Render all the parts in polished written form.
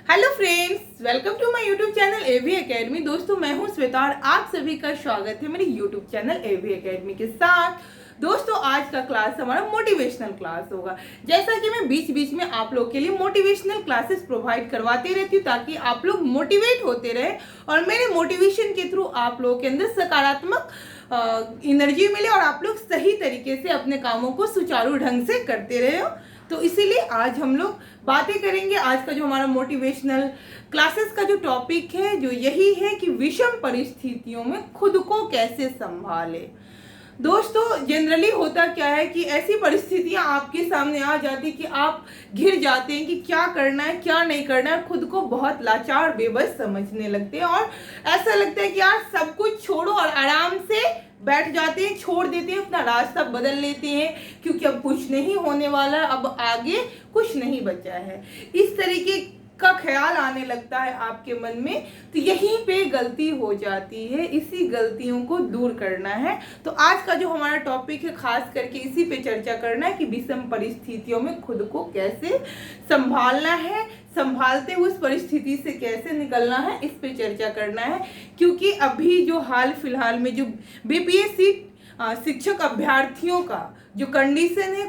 Hello friends, welcome to my YouTube channel AV Academy. दोस्तों, मैं हूं श्वेता और आप सभी का स्वागत है मेरे यूट्यूब चैनल एवी एकेडमी के साथ। दोस्तों, आज का क्लास हमारा मोटिवेशनल क्लास होगा। जैसा कि मैं बीच बीच में आप लोग के लिए मोटिवेशनल क्लासेस प्रोवाइड करवाती रहती हूँ ताकि आप लोग मोटिवेट होते रहे और मेरे मोटिवेशन के थ्रू आप लोगों के अंदर सकारात्मक एनर्जी मिले और आप लोग सही तरीके से अपने कामों को सुचारू ढंग से करते रहे हो। तो इसीलिए आज हम लोग बातें करेंगे। आज का जो हमारा मोटिवेशनल क्लासेस का जो टॉपिक है जो यही है कि विषम परिस्थितियों में खुद को कैसे संभाले। दोस्तों, जनरली होता क्या है कि ऐसी परिस्थितियां आपके सामने आ जाती कि आप घिर जाते हैं कि क्या करना है क्या नहीं करना है, खुद को बहुत लाचार बेबस समझने लगते हैं और ऐसा लगता है कि यार सब कुछ छोड़ो और आराम से बैठ जाते हैं, छोड़ देते हैं, अपना रास्ता बदल लेते हैं क्योंकि अब कुछ नहीं होने वाला, अब आगे कुछ नहीं बचा है। इस तरीके का ख्याल आने लगता है आपके मन में, तो यहीं पे गलती हो जाती है। इसी गलतियों को दूर करना है। तो आज का जो हमारा टॉपिक है खास करके इसी पे चर्चा करना है कि विषम परिस्थितियों में खुद को कैसे संभालना है, संभालते हुए उस परिस्थिति से कैसे निकलना है, इस पे चर्चा करना है। क्योंकि अभी जो हाल फिलहाल में जो बीपीएससी शिक्षक अभ्यर्थियों का जो कंडीशन है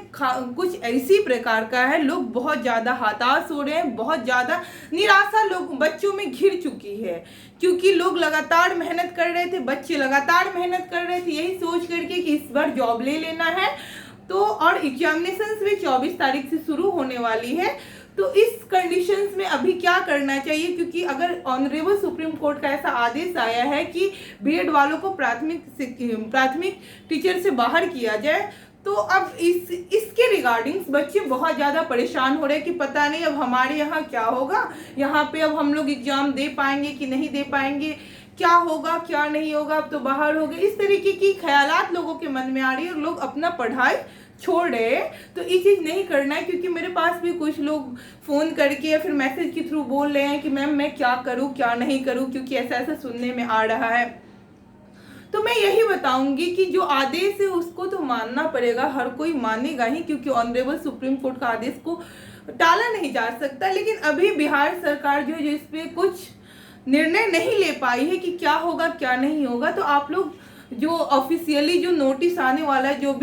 कुछ ऐसी प्रकार का है। लोग बहुत ज़्यादा हताश हो रहे हैं, बहुत ज़्यादा निराशा लोग बच्चों में घिर चुकी है क्योंकि लोग लगातार मेहनत कर रहे थे, बच्चे लगातार मेहनत कर रहे थे यही सोच करके कि इस बार जॉब ले लेना है। तो और एग्जामिनेशंस भी 24 तारीख से शुरू होने वाली है। तो इस कंडीशंस में अभी क्या करना चाहिए, क्योंकि अगर ऑनरेबल सुप्रीम कोर्ट का ऐसा आदेश आया है कि बीएड वालों को प्राथमिक टीचर से बाहर किया जाए, तो अब इसके रिगार्डिंग्स बच्चे बहुत ज़्यादा परेशान हो रहे हैं कि पता नहीं अब हमारे यहाँ क्या होगा, यहाँ पे अब हम लोग एग्जाम दे पाएंगे कि नहीं दे पाएंगे, क्या होगा क्या नहीं होगा, अब तो बाहर हो गए। इस तरीके की ख्यालात लोगों के मन में आ रही है और लोग अपना पढ़ाई छोड़ रहे हैं। तो ये चीज़ नहीं करना है क्योंकि मेरे पास भी कुछ लोग फ़ोन करके या फिर मैसेज के थ्रू बोल रहे हैं कि मैम मैं क्या करूँ क्या नहीं करूँ, क्योंकि ऐसा ऐसा सुनने में आ रहा है। तो मैं यही बताऊंगी कि जो आदेश है उसको तो मानना पड़ेगा, हर कोई मानेगा ही क्योंकि ऑनरेबल सुप्रीम कोर्ट का आदेश को टाला नहीं जा सकता। लेकिन अभी बिहार सरकार जो इस पे कुछ निर्णय नहीं ले पाई है कि क्या होगा क्या नहीं होगा। तो आप लोग जो ऑफिशियली जो नोटिस आने वाला है, जो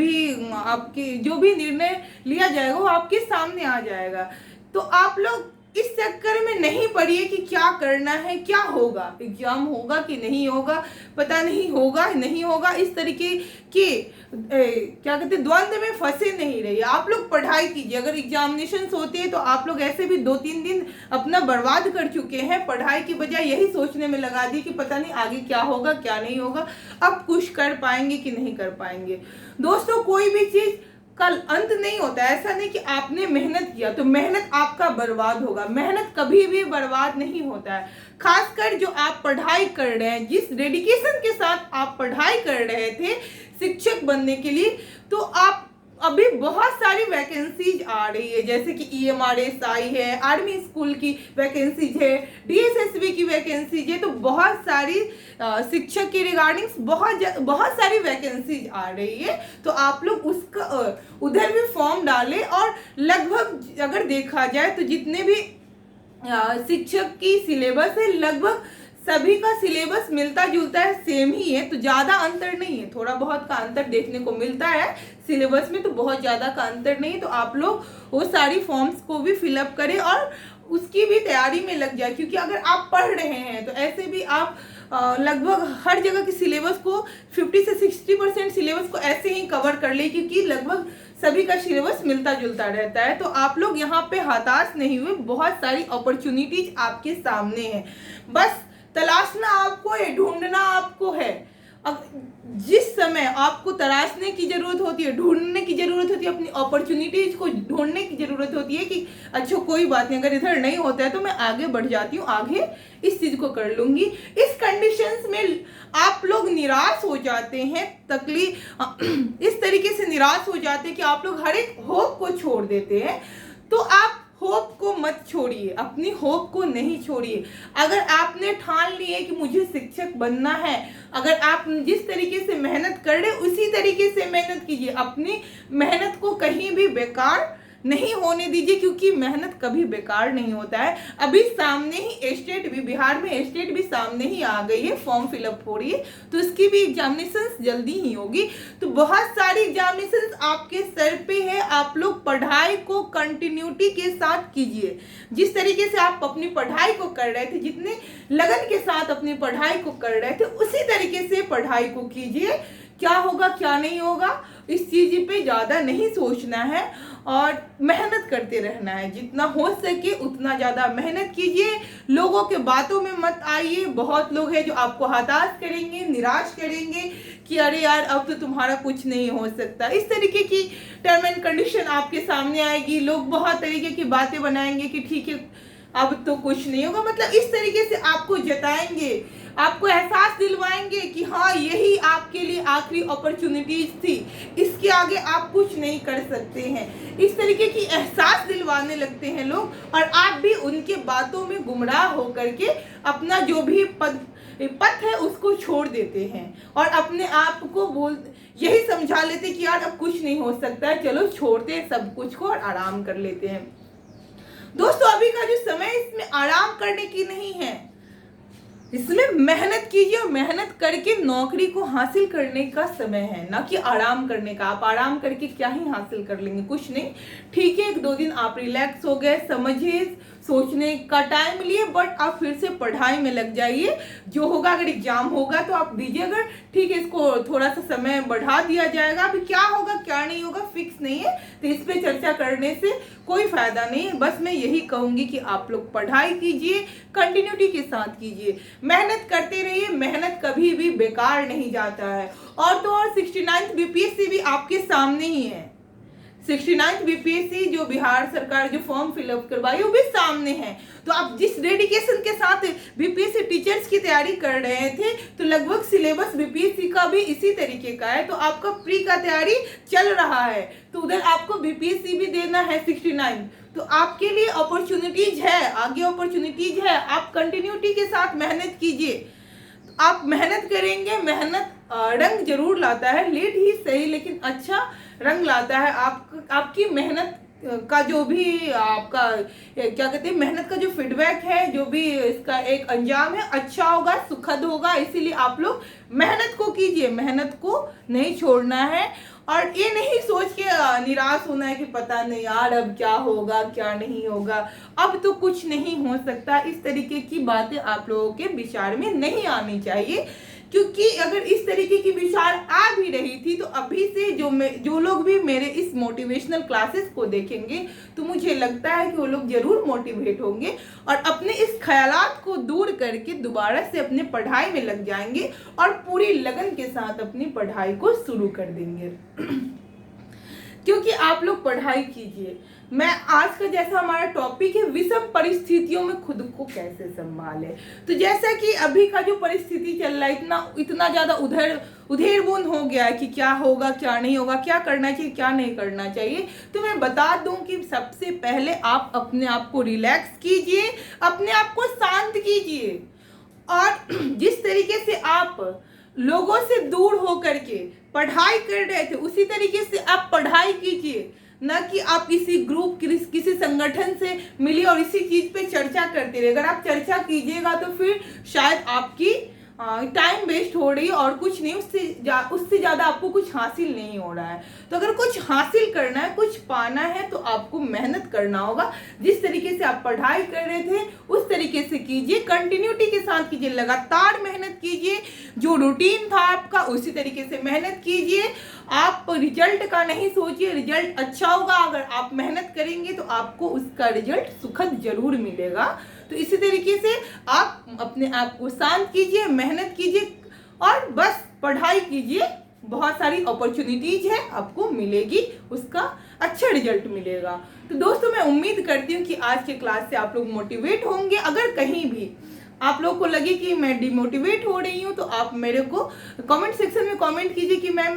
भी निर्णय लिया जाएगा वो आपके सामने आ जाएगा। तो आप लोग इस चक्कर में नहीं पड़िए कि क्या करना है क्या होगा, एग्जाम होगा कि नहीं होगा, पता नहीं होगा नहीं होगा, इस तरीके के क्या कहते हैं द्वंद्व में फंसे नहीं रहिए। आप लोग पढ़ाई कीजिए। अगर एग्जामिनेशन होते हैं तो आप लोग ऐसे भी 2-3 दिन अपना बर्बाद कर चुके हैं, पढ़ाई की बजाय यही सोचने में लगा दी कि पता नहीं आगे क्या होगा क्या नहीं होगा, अब कुछ कर पाएंगे कि नहीं कर पाएंगे। दोस्तों, कोई भी चीज़ कल अंत नहीं होता है। ऐसा नहीं कि आपने मेहनत किया तो मेहनत आपका बर्बाद होगा, मेहनत कभी भी बर्बाद नहीं होता है। खासकर जो आप पढ़ाई कर रहे हैं, जिस डेडिकेशन के साथ आप पढ़ाई कर रहे थे शिक्षक बनने के लिए, तो आप अभी बहुत सारी वैकेंसीज आ रही है, जैसे कि ईएमआरएस आई है, आर्मी स्कूल की वैकेंसीज है, डीएसएसबी की वैकेंसीज है। तो बहुत सारी शिक्षक के रिगार्डिंग्स बहुत सारी वैकेंसीज आ रही है। तो आप लोग उसका उधर भी फॉर्म डालें। और लगभग अगर देखा जाए तो जितने भी शिक्षक की सिलेबस है लगभग सभी का सिलेबस मिलता जुलता है, सेम ही है। तो ज़्यादा अंतर नहीं है, थोड़ा बहुत का अंतर देखने को मिलता है सिलेबस में, तो बहुत ज़्यादा का अंतर नहीं है। तो आप लोग वो सारी फॉर्म्स को भी फिलअप करें और उसकी भी तैयारी में लग जाए, क्योंकि अगर आप पढ़ रहे हैं तो ऐसे भी आप लगभग हर जगह की सिलेबस को 50 से 60% सिलेबस को ऐसे ही कवर कर ले, क्योंकि लगभग सभी का सिलेबस मिलता जुलता रहता है। तो आप लोग यहाँ पे हताश नहीं हुए, बहुत सारी अपॉर्चुनिटीज आपके सामने है, बस तलाशना आपको है, ढूंढना आपको है। अब जिस समय आपको तलाशने की जरूरत होती है, ढूंढने की जरूरत होती है, अपनी अपॉर्चुनिटीज को ढूंढने की जरूरत होती है कि अच्छा कोई बात नहीं, अगर इधर नहीं होता है तो मैं आगे बढ़ जाती हूँ, आगे इस चीज को कर लूंगी। इस कंडीशंस में आप लोग निराश हो जाते हैं, इस तरीके से निराश हो जाते हैं कि आप लोग हर एक होप को छोड़ देते हैं। तो आप होप को मत छोड़िए, अपनी होप को नहीं छोड़िए। अगर आपने ठान ली है कि मुझे शिक्षक बनना है, अगर आप जिस तरीके से मेहनत कर रहे उसी तरीके से मेहनत कीजिए, अपनी मेहनत को कहीं भी बेकार नहीं होने दीजिए, क्योंकि मेहनत कभी बेकार नहीं होता है। अभी सामने ही स्टेट भी, बिहार में स्टेट भी सामने ही आ गई है, फॉर्म फिलअप हो रही है, तो इसकी भी एग्जामिनेशंस जल्दी ही होगी। तो बहुत सारी एग्जामिनेशंस आपके सर पे है, आप लोग पढ़ाई को कंटिन्यूटी के साथ कीजिए। जिस तरीके से आप अपनी पढ़ाई को कर रहे थे, जितने लगन के साथ अपनी पढ़ाई को कर रहे थे, उसी तरीके से पढ़ाई को कीजिए। क्या होगा क्या नहीं होगा इस चीज पे ज्यादा नहीं सोचना है और मेहनत करते रहना है। जितना हो सके उतना ज्यादा मेहनत कीजिए, लोगों के बातों में मत आइए। बहुत लोग हैं जो आपको हताश करेंगे, निराश करेंगे कि अरे यार अब तो तुम्हारा कुछ नहीं हो सकता। इस तरीके की टर्म एंड कंडीशन आपके सामने आएगी, लोग बहुत तरीके की बातें बनाएंगे कि ठीक है अब तो कुछ नहीं होगा, मतलब इस तरीके से आपको जताएंगे, आपको एहसास दिलवाएंगे कि हाँ यही आपके लिए आखिरी अपॉर्चुनिटीज थी, इसके आगे आप कुछ नहीं कर सकते हैं। इस तरीके की एहसास दिलवाने लगते हैं लोग, और आप भी उनके बातों में गुमराह होकर के अपना जो भी पथ है उसको छोड़ देते हैं और अपने आप को यही समझा लेते कि यार अब कुछ नहीं हो सकता है, चलो छोड़ते हैं सब कुछ को और आराम कर लेते हैं। दोस्तों अभी का जो समय इसमें आराम करने की नहीं है, इसमें मेहनत कीजिए और मेहनत करके नौकरी को हासिल करने का समय है, ना कि आराम करने का। आप आराम करके क्या ही हासिल कर लेंगे, कुछ नहीं। ठीक है 1-2 दिन आप रिलैक्स हो गए, समझिए, सोचने का टाइम लिए, बट आप फिर से पढ़ाई में लग जाइए। जो होगा, अगर एग्जाम होगा तो आप दीजिए, अगर ठीक है इसको थोड़ा सा समय बढ़ा दिया जाएगा। अभी क्या होगा क्या नहीं होगा फिक्स नहीं है, तो इस पे चर्चा करने से कोई फायदा नहीं है। बस मैं यही कहूंगी कि आप लोग पढ़ाई कीजिए, कंटिन्यूटी के साथ कीजिए, मेहनत करते रहिए, मेहनत कभी भी बेकार नहीं जाता है। और तो और 69th बीपीएससी भी आपके सामने ही है। 69th बीपीएससी जो बिहार सरकार जो फॉर्म फिलअप करवाई वो भी सामने है। तो आप जिस डेडिकेशन के साथ बीपीएससी टीचर्स की तैयारी कर रहे थे, तो लगभग सिलेबस बीपीएससी का भी इसी तरीके का है। तो आपका प्री का तैयारी चल रहा है, तो उधर आपको बीपीएससी भी देना है 69। तो आपके लिए अपॉर्चुनिटीज है, आगे अपॉर्चुनिटीज है। आप कंटिन्यूटी के साथ मेहनत कीजिए, आप मेहनत करेंगे, मेहनत रंग जरूर लाता है, लेट ही सही लेकिन अच्छा रंग लाता है। आपकी मेहनत का जो भी आपका क्या कहते हैं, मेहनत का जो फीडबैक है, जो भी इसका एक अंजाम है, अच्छा होगा, सुखद होगा। इसीलिए आप लोग मेहनत को कीजिए, मेहनत को नहीं छोड़ना है और ये नहीं सोच के निराश होना है कि पता नहीं यार अब क्या होगा क्या नहीं होगा, अब तो कुछ नहीं हो सकता। इस तरीके की बातें आप लोगों के विचार में नहीं आनी चाहिए, क्योंकि अगर इस तरीके की विचार आ भी रही थी तो अभी से जो लोग भी मेरे इस मोटिवेशनल क्लासेस को देखेंगे, तो मुझे लगता है कि वो लोग जरूर मोटिवेट होंगे और अपने इस ख्यालात को दूर करके दोबारा से अपने पढ़ाई में लग जाएंगे और पूरी लगन के साथ अपनी पढ़ाई को शुरू कर देंगे। क्योंकि आप लोग पढ़ाई कीजिए। मैं आज का जैसा हमारा टॉपिक है, विषम परिस्थितियों में खुद को कैसे संभाले। तो जैसा कि अभी का जो परिस्थिति चल रहा है, इतना ज्यादा उधेड़-बुन हो गया है कि क्या होगा क्या नहीं होगा, क्या करना चाहिए क्या नहीं करना चाहिए। तो मैं बता दूं कि सबसे पहले आप अपने आप को रिलैक्स कीजिए, अपने आप को शांत कीजिए और जिस तरीके से आप लोगों से दूर होकर के पढ़ाई कर रहे थे उसी तरीके से आप पढ़ाई कीजिए, ना कि आप किसी ग्रुप किसी संगठन से मिलिए और इसी चीज पे चर्चा करते रहे। अगर आप चर्चा कीजिएगा तो फिर शायद आपकी टाइम वेस्ट हो रही है और कुछ नहीं, उससे ज्यादा आपको कुछ हासिल नहीं हो रहा है। तो अगर कुछ हासिल करना है, कुछ पाना है, तो आपको मेहनत करना होगा। जिस तरीके से आप पढ़ाई कर रहे थे उस तरीके से कीजिए, कंटिन्यूटी के साथ कीजिए, लगातार मेहनत कीजिए। जो रूटीन था आपका उसी तरीके से मेहनत कीजिए। आप रिजल्ट का नहीं सोचिए, रिजल्ट अच्छा होगा। अगर आप मेहनत करेंगे तो आपको उसका रिजल्ट सुखद जरूर मिलेगा। तो इसी तरीके से आप अपने आप को शांत कीजिए, मेहनत कीजिए और बस पढ़ाई कीजिए। बहुत सारी अपॉर्चुनिटीज है, आपको मिलेगी, उसका अच्छा रिजल्ट मिलेगा। तो दोस्तों मैं उम्मीद करती हूँ कि आज के क्लास से आप लोग मोटिवेट होंगे। अगर कहीं भी आप लोग को लगे कि मैं डिमोटिवेट हो रही हूँ तो आप मेरे को कमेंट सेक्शन में कमेंट कीजिए कि मैम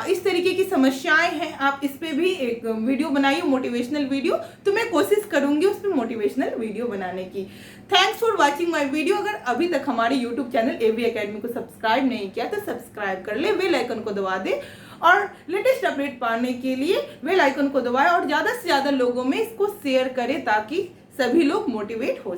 इस तरीके की समस्याएं हैं, आप इस पे भी एक वीडियो बनाइए, मोटिवेशनल वीडियो। तो मैं कोशिश करूंगी उस पर मोटिवेशनल वीडियो बनाने की। Thanks for watching my video. अगर अभी तक हमारे यूट्यूब चैनल एवी एकेडमी को सब्सक्राइब नहीं किया तो सब्सक्राइब कर ले, बेल आइकन को दबा दे और लेटेस्ट अपडेट पाने के लिए बेल आइकन को दबाएं और ज़्यादा से ज़्यादा लोगों में इसको शेयर करें ताकि सभी लोग मोटिवेट हो।